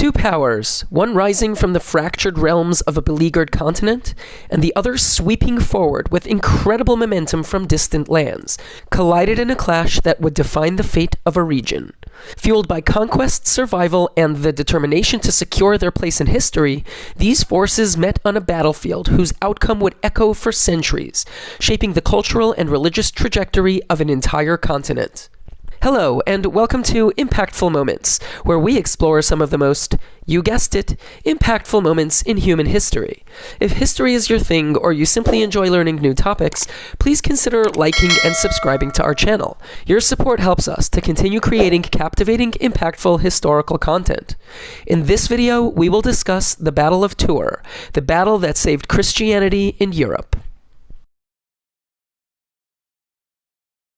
Two powers, one rising from the fractured realms of a beleaguered continent, and the other sweeping forward with incredible momentum from distant lands, collided in a clash that would define the fate of a region. Fueled by conquest, survival, and the determination to secure their place in history, these forces met on a battlefield whose outcome would echo for centuries, shaping the cultural and religious trajectory of an entire continent. Hello, and welcome to Impactful Moments, where we explore some of the most, you guessed it, impactful moments in human history. If history is your thing, or you simply enjoy learning new topics, please consider liking and subscribing to our channel. Your support helps us to continue creating captivating, impactful historical content. In this video, we will discuss the Battle of Tours, the battle that saved Christianity in Europe.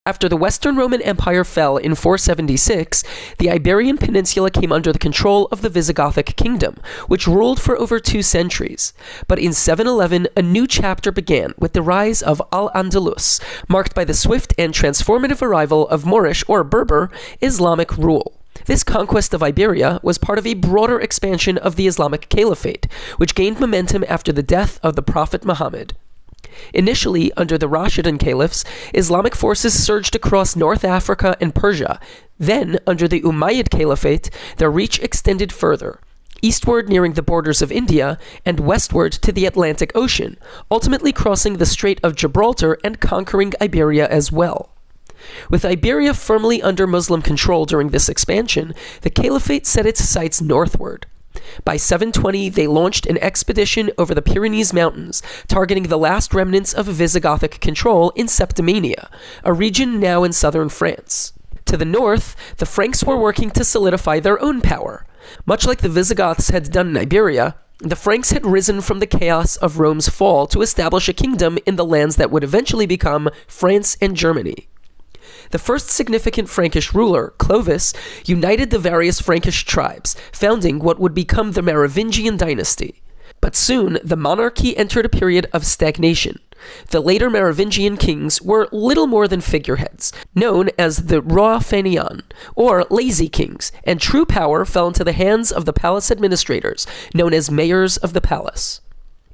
After the Western Roman Empire fell in 476, the Iberian Peninsula came under the control of the Visigothic Kingdom, which ruled for over 2 centuries. But in 711, a new chapter began with the rise of Al-Andalus, marked by the swift and transformative arrival of Moorish or Berber Islamic rule. This conquest of Iberia was part of a broader expansion of the Islamic Caliphate, which gained momentum after the death of the Prophet Muhammad. Initially, under the Rashidun caliphs, Islamic forces surged across North Africa and Persia. Then, under the Umayyad Caliphate, their reach extended further, eastward nearing the borders of India and westward to the Atlantic Ocean, ultimately crossing the Strait of Gibraltar and conquering Iberia as well. With Iberia firmly under Muslim control during this expansion, the Caliphate set its sights northward. By 720, they launched an expedition over the Pyrenees Mountains, targeting the last remnants of Visigothic control in Septimania, a region now in southern France. To the north, the Franks were working to solidify their own power. Much like the Visigoths had done in Iberia, the Franks had risen from the chaos of Rome's fall to establish a kingdom in the lands that would eventually become France and Germany. The first significant Frankish ruler, Clovis, united the various Frankish tribes, founding what would become the Merovingian dynasty. But soon, the monarchy entered a period of stagnation. The later Merovingian kings were little more than figureheads, known as the Roi Fainéant, or lazy kings, and true power fell into the hands of the palace administrators, known as mayors of the palace.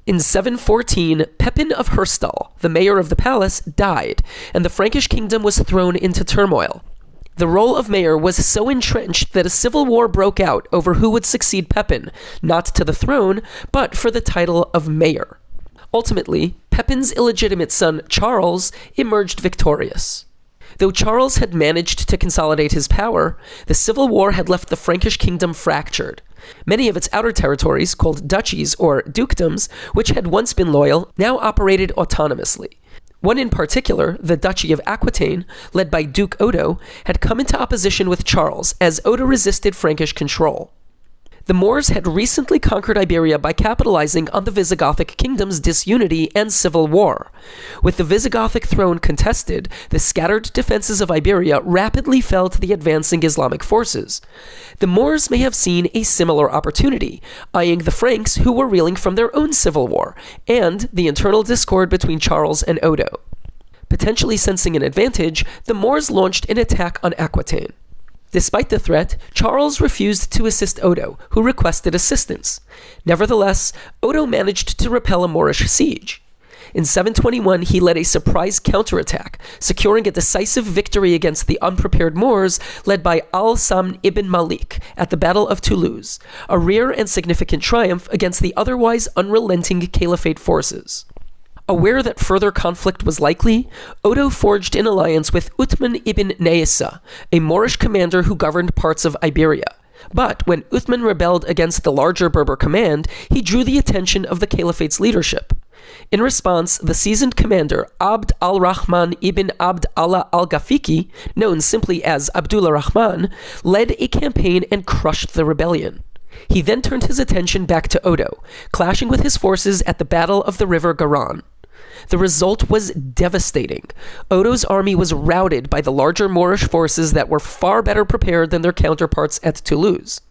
In 714, Pepin of Herstal, the mayor of the palace, died, and the Frankish kingdom was thrown into turmoil. The role of mayor was so entrenched that a civil war broke out over who would succeed Pepin, not to the throne, but for the title of mayor. Ultimately, Pepin's illegitimate son, Charles, emerged victorious. Though Charles had managed to consolidate his power, the civil war had left the Frankish kingdom fractured. Many of its outer territories, called duchies or dukedoms, which had once been loyal, now operated autonomously. One in particular, the Duchy of Aquitaine, led by Duke Odo, had come into opposition with Charles as Odo resisted Frankish control. The Moors had recently conquered Iberia by capitalizing on the Visigothic kingdom's disunity and civil war. With the Visigothic throne contested, the scattered defenses of Iberia rapidly fell to the advancing Islamic forces. The Moors may have seen a similar opportunity, eyeing the Franks who were reeling from their own civil war, and the internal discord between Charles and Odo. Potentially sensing an advantage, the Moors launched an attack on Aquitaine. Despite the threat, Charles refused to assist Odo, who requested assistance. Nevertheless, Odo managed to repel a Moorish siege. In 721, he led a surprise counterattack, securing a decisive victory against the unprepared Moors led by al-Samn ibn Malik at the Battle of Toulouse, a rare and significant triumph against the otherwise unrelenting Caliphate forces. Aware that further conflict was likely, Odo forged an alliance with Uthman ibn Naisa, a Moorish commander who governed parts of Iberia. But when Uthman rebelled against the larger Berber command, he drew the attention of the Caliphate's leadership. In response, the seasoned commander Abd al-Rahman ibn Abd Allah al-Ghafiqi, known simply as Abdullah Rahman, led a campaign and crushed the rebellion. He then turned his attention back to Odo, clashing with his forces at the Battle of the River Garonne. The result was devastating. Odo's army was routed by the larger Moorish forces that were far better prepared than their counterparts at Toulouse.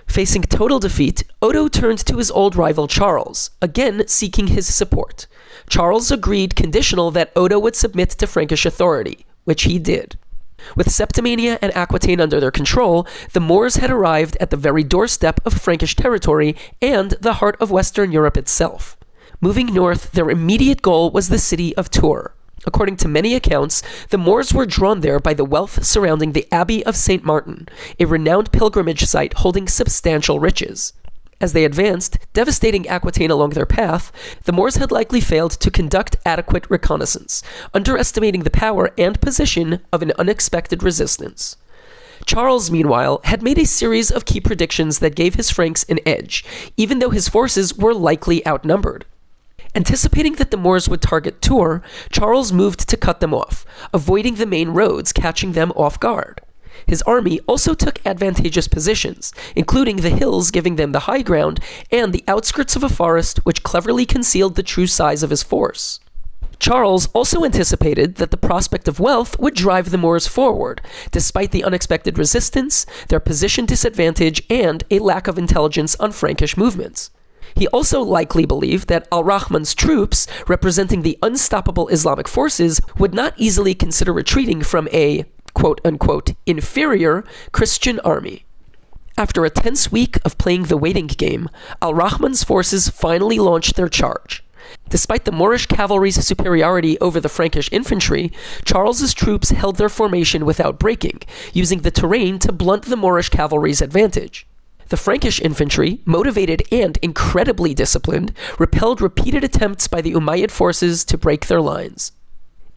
Facing total defeat, Odo turned to his old rival Charles, again seeking his support. Charles agreed conditional that Odo would submit to Frankish authority, which he did. With Septimania and Aquitaine under their control, the Moors had arrived at the very doorstep of Frankish territory and the heart of Western Europe itself. Moving north, their immediate goal was the city of Tours. According to many accounts, the Moors were drawn there by the wealth surrounding the Abbey of St. Martin, a renowned pilgrimage site holding substantial riches. As they advanced, devastating Aquitaine along their path, the Moors had likely failed to conduct adequate reconnaissance, underestimating the power and position of an unexpected resistance. Charles, meanwhile, had made a series of key predictions that gave his Franks an edge, even though his forces were likely outnumbered. Anticipating that the Moors would target Tours, Charles moved to cut them off, avoiding the main roads, catching them off guard. His army also took advantageous positions, including the hills giving them the high ground and the outskirts of a forest which cleverly concealed the true size of his force. Charles also anticipated that the prospect of wealth would drive the Moors forward, despite the unexpected resistance, their position disadvantage, and a lack of intelligence on Frankish movements. He also likely believed that al-Rahman's troops, representing the unstoppable Islamic forces, would not easily consider retreating from a quote-unquote inferior Christian army. After a tense week of playing the waiting game, al-Rahman's forces finally launched their charge. Despite the Moorish cavalry's superiority over the Frankish infantry, Charles's troops held their formation without breaking, using the terrain to blunt the Moorish cavalry's advantage. The Frankish infantry, motivated and incredibly disciplined, repelled repeated attempts by the Umayyad forces to break their lines.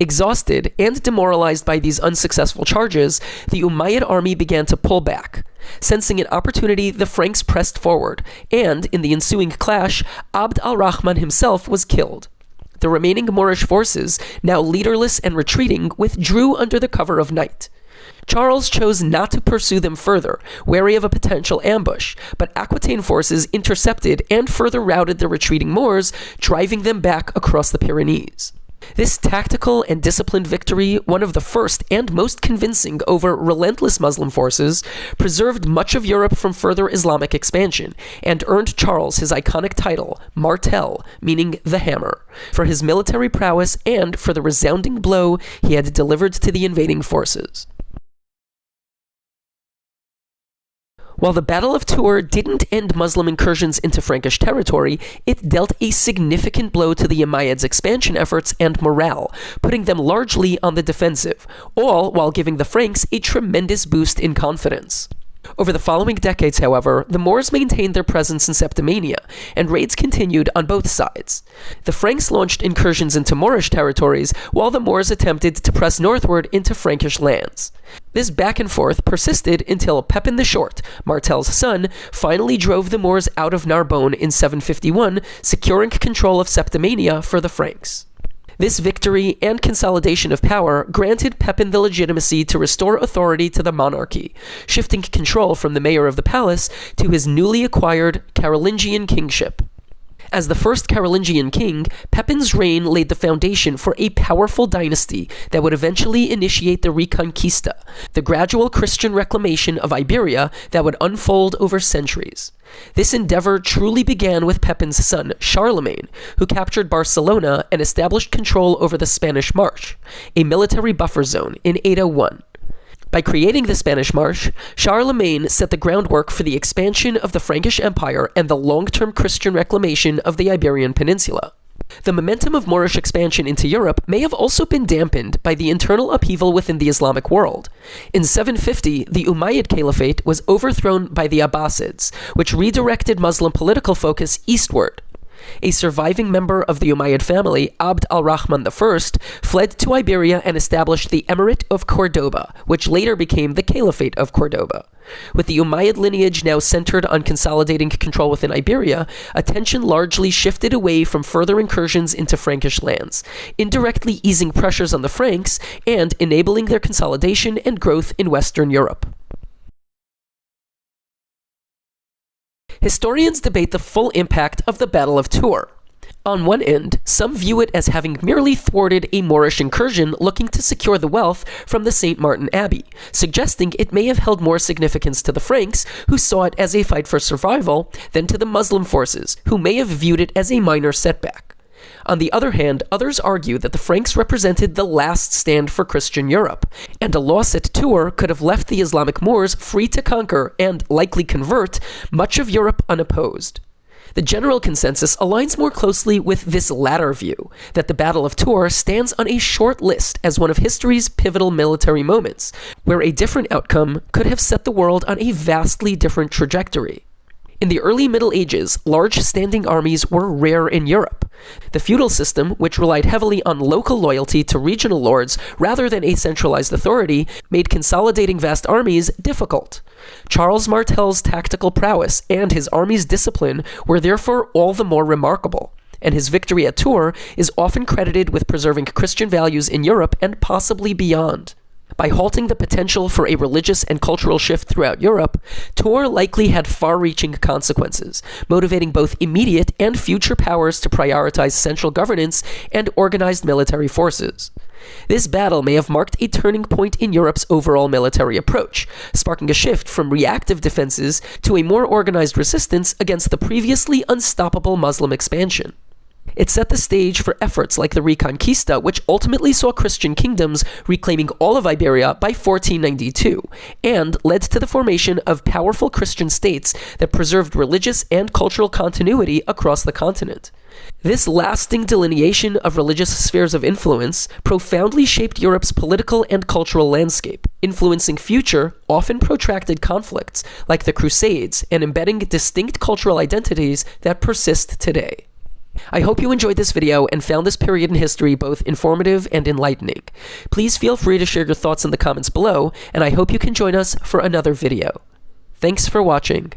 Exhausted and demoralized by these unsuccessful charges, the Umayyad army began to pull back. Sensing an opportunity, the Franks pressed forward, and in the ensuing clash, Abd al-Rahman himself was killed. The remaining Moorish forces, now leaderless and retreating, withdrew under the cover of night. Charles chose not to pursue them further, wary of a potential ambush, but Aquitaine forces intercepted and further routed the retreating Moors, driving them back across the Pyrenees. This tactical and disciplined victory, one of the first and most convincing over relentless Muslim forces, preserved much of Europe from further Islamic expansion, and earned Charles his iconic title, Martel, meaning the hammer, for his military prowess and for the resounding blow he had delivered to the invading forces. While the Battle of Tours didn't end Muslim incursions into Frankish territory, it dealt a significant blow to the Umayyads' expansion efforts and morale, putting them largely on the defensive, all while giving the Franks a tremendous boost in confidence. Over the following decades, however, the Moors maintained their presence in Septimania, and raids continued on both sides. The Franks launched incursions into Moorish territories, while the Moors attempted to press northward into Frankish lands. This back and forth persisted until Pepin the Short, Martel's son, finally drove the Moors out of Narbonne in 751, securing control of Septimania for the Franks. This victory and consolidation of power granted Pepin the legitimacy to restore authority to the monarchy, shifting control from the mayor of the palace to his newly acquired Carolingian kingship. As the first Carolingian king, Pepin's reign laid the foundation for a powerful dynasty that would eventually initiate the Reconquista, the gradual Christian reclamation of Iberia that would unfold over centuries. This endeavor truly began with Pepin's son, Charlemagne, who captured Barcelona and established control over the Spanish March, a military buffer zone, in 801. By creating the Spanish March, Charlemagne set the groundwork for the expansion of the Frankish Empire and the long-term Christian reclamation of the Iberian Peninsula. The momentum of Moorish expansion into Europe may have also been dampened by the internal upheaval within the Islamic world. In 750, the Umayyad Caliphate was overthrown by the Abbasids, which redirected Muslim political focus eastward. A surviving member of the Umayyad family, Abd al-Rahman I, fled to Iberia and established the Emirate of Cordoba, which later became the Caliphate of Cordoba. With the Umayyad lineage now centered on consolidating control within Iberia, attention largely shifted away from further incursions into Frankish lands, indirectly easing pressures on the Franks and enabling their consolidation and growth in Western Europe. Historians debate the full impact of the Battle of Tours. On one end, some view it as having merely thwarted a Moorish incursion looking to secure the wealth from the St. Martin Abbey, suggesting it may have held more significance to the Franks, who saw it as a fight for survival, than to the Muslim forces, who may have viewed it as a minor setback. On the other hand, others argue that the Franks represented the last stand for Christian Europe, and a loss at Tours could have left the Islamic Moors free to conquer and likely convert much of Europe unopposed. The general consensus aligns more closely with this latter view, that the Battle of Tours stands on a short list as one of history's pivotal military moments, where a different outcome could have set the world on a vastly different trajectory. In the early Middle Ages, large standing armies were rare in Europe. The feudal system, which relied heavily on local loyalty to regional lords rather than a centralized authority, made consolidating vast armies difficult. Charles Martel's tactical prowess and his army's discipline were therefore all the more remarkable, and his victory at Tours is often credited with preserving Christian values in Europe and possibly beyond. By halting the potential for a religious and cultural shift throughout Europe, Tours likely had far-reaching consequences, motivating both immediate and future powers to prioritize central governance and organized military forces. This battle may have marked a turning point in Europe's overall military approach, sparking a shift from reactive defenses to a more organized resistance against the previously unstoppable Muslim expansion. It set the stage for efforts like the Reconquista, which ultimately saw Christian kingdoms reclaiming all of Iberia by 1492, and led to the formation of powerful Christian states that preserved religious and cultural continuity across the continent. This lasting delineation of religious spheres of influence profoundly shaped Europe's political and cultural landscape, influencing future, often protracted conflicts like the Crusades and embedding distinct cultural identities that persist today. I hope you enjoyed this video and found this period in history both informative and enlightening. Please feel free to share your thoughts in the comments below, and I hope you can join us for another video. Thanks for watching.